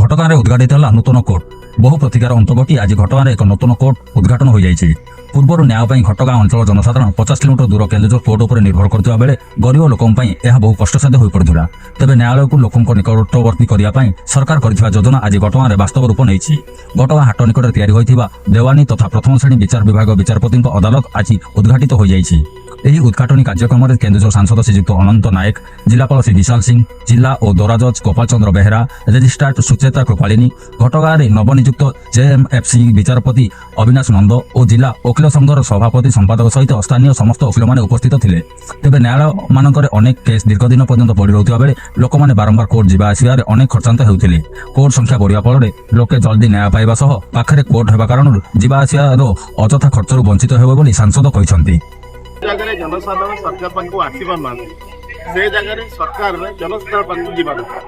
ঘটগাঁরে উদ্ঘাটিত হল নূতন কোর্ট। বহু প্রতীক্ষার অন্ত ঘটি আজ ঘটগাঁরে এক নূতন কোর্ট উদ্ঘাটন হয়ে যাই। ପୂର୍ବରୁ ନ୍ୟାୟ ପାଇଁ ଘଟଗାଁ ଅଞ୍ଚଳ ଜନସାଧାରଣ 50 କିଲୋମିଟର ଦୂର କେନ୍ଦୁଝର କୋର୍ଟ ଉପରେ ନିର୍ଭର କରୁଥିବା ବେଳେ ଗରିବ ଲୋକଙ୍କ ପାଇଁ ଏହା ବହୁ କଷ୍ଟସାଧ୍ୟ ହୋଇପଡୁଥିଲା। ତେବେ ନ୍ୟାୟାଳୟକୁ ଲୋକଙ୍କ ନିକଟବର୍ତ୍ତୀ କରିବା ପାଇଁ ସରକାର କରିଥିବା ଯୋଜନା ଆଜି ଘଟଗାଁରେ ବାସ୍ତବ ରୂପ ନେଇଛି। ଘଟଗାଁ ହାଟ ନିକଟରେ ତିଆରି ହୋଇଥିବା ଦେୱାନୀ ତଥା ପ୍ରଥମ ଶ୍ରେଣୀ ବିଚାର ବିଭାଗ ବିଚାରପତିଙ୍କ ଅଦାଲତ ଆଜି ଉଦ୍ଘାଟିତ ହୋଇଯାଇଛି। ଏହି ଉଦ୍ଘାଟନୀ କାର୍ଯ୍ୟକ୍ରମରେ କେନ୍ଦୁଝର ସାଂସଦ ଶ୍ରୀଯୁକ୍ତ ଅନନ୍ତ ନାୟକ, ଜିଲ୍ଲାପାଳ ଶ୍ରୀ ବିଶାଲ ସିଂ, ଜିଲ୍ଲା ଓ ଦୌରା ଜଜ୍ ଗୋପାଳ ଚନ୍ଦ୍ର ବେହେରା, ରେଜିଷ୍ଟ୍ରାର ସୁଚେତା କୃପାଳିନୀ, ଘଟଗାଁରେ ନବନିଯୁକ୍ତ ଜେଏମ୍ଏଫ୍ସି ବିଚାରପତି ଅବିନାଶ ନନ୍ଦ ଓ ଜିଲ୍ଲା ଓକିଲ ସଂଘର ସଭାପତି ସମ୍ପାଦକ ସହିତ ସ୍ଥାନୀୟ ସମସ୍ତ ଓକିଲମାନେ ଉପସ୍ଥିତ ଥିଲେ। ତେବେ ନ୍ୟାୟାଳୟମାନଙ୍କରେ ଅନେକ କେସ୍ ଦୀର୍ଘଦିନ ପର୍ଯ୍ୟନ୍ତ ପଡ଼ି ରହୁଥିବା ବେଳେ ଲୋକମାନେ ବାରମ୍ବାର କୋର୍ଟ ଯିବା ଆସିବାରେ ଅନେକ ଖର୍ଚ୍ଚାନ୍ତ ହେଉଥିଲେ। କୋର୍ଟ ସଂଖ୍ୟା ବଢ଼ିବା ଫଳରେ ଲୋକେ ଜଲ୍ଦି ନ୍ୟାୟ ପାଇବା ସହ ପାଖରେ କୋର୍ଟ ହେବା କାରଣରୁ ଯିବା ଆସିବାର ଅଯଥା ଖର୍ଚ୍ଚରୁ ବଞ୍ଚିତ ହେବ ବୋଲି ସାଂସଦ କହିଛନ୍ତି। जनसाधारण सरकार पाखु आसी पारना से जगह सरकार जनसाधारण पाखु जीवा दरकार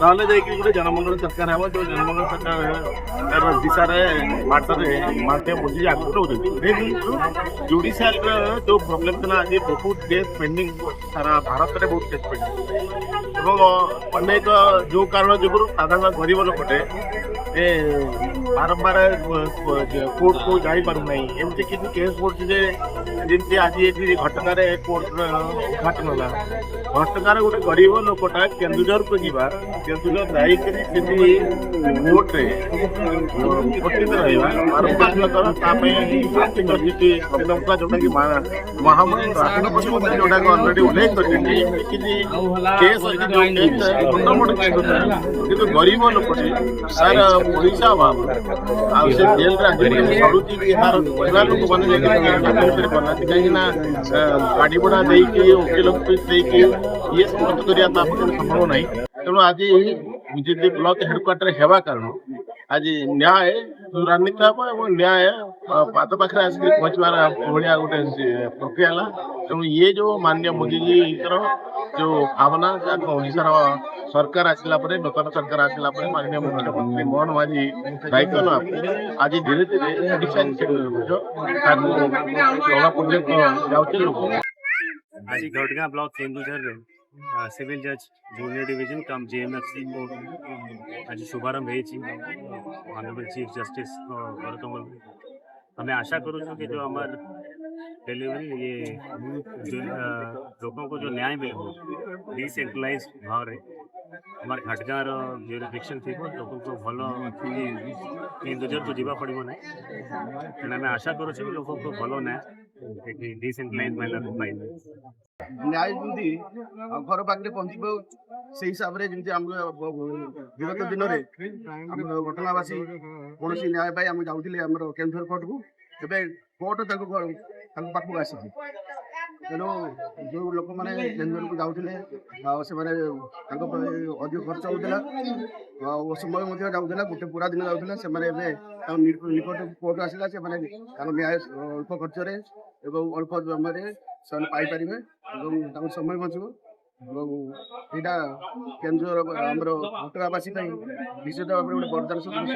ना गोटे जनमंगल सरकार हम जो जनमंगल सरकार दिशा बाटरे माटे बुझी आगे जुडिशियल जो प्रोब्लेम था आज बहुत केस पेंडिंग सारा भारत में बहुत केस पेंडिंग और अनेक जो कारण जो साधारण गरीब लोकटे बारंबार कोर्ट को जापारना एमती किसी केस पड़े जमी आज ये घटगार कोर्ट उद्घाटन है घटगार गोटे गरीब लोकटा केन्दुझर को जीवा केन्दुझर जाकर कोर्टे उपस्थित रहा बारंबार आर्थिक स्थिति जोटा कि महामहिम राष्ट्र पशुपति जोटा अलरेडी उल्लेख कर केस कि गरीब लोकटे तार पैसा अभाव से जेल सड़ुची तार परिवार लोक मैंने बनाती कहीं गाड़ी भड़ा वकिल ये समस्त करने संभव ना तेणु आज बीजेपी ब्लॉक हेडक्वार्टर हेबा कारण आज न्याय त्वरान्वित हम न्याय पाद पाखे आसिक पहुँचवार भाया गोटे प्रक्रिया है। तेणु ये जो माननीय मोदी जी जो भावना ओडार सरकार आसला नूतन सरकार आसला माननीय मुख्यमंत्री मोहन माझी दायित्व ना आज धीरे धीरे आज घटगां ब्लॉक केन्दुझर सिविल जज जूनियर डिवीजन कम जेएमएफसी कोर्ट आज शुभारंभ ऑनरेबल चीफ जस्टिस भरतमल हमें आशा करूँ कि जो हमार डिलीवरी ये लोगों को जो न्याय मिले डिसेंट्रलाइज भाव रे हमारे घाटगाँर जुरिडिक्शन थी लोगों को भल केन्दुझर को जीवा पड़ो ना तेना आम आशा करूँ लोगों को भल न्याय डिसेंट्रलाइज मैनर पाइबे न्याय जमी घर पाखे पहुँच से हिसाब से जमी आम विगत दिन में घटनावासी कौन न्याय पाई आम जाऊे आम केन्दुझर कोर्ट को तेज कोर्ट पाखक आसी तेणु जो लोक मैंने केन्दुझर को जाऊे से अधिक खर्च होता समय जाऊला गोटे पूरा दिन जाऊला से निकट कोर्ट आसला से न्याय अल्प खर्च अल्प जमार से पाइपर समय बचो यहाँ केन्दुझर आम घटगाँवासी निश्चित भाव में गोटे बरदान सदृश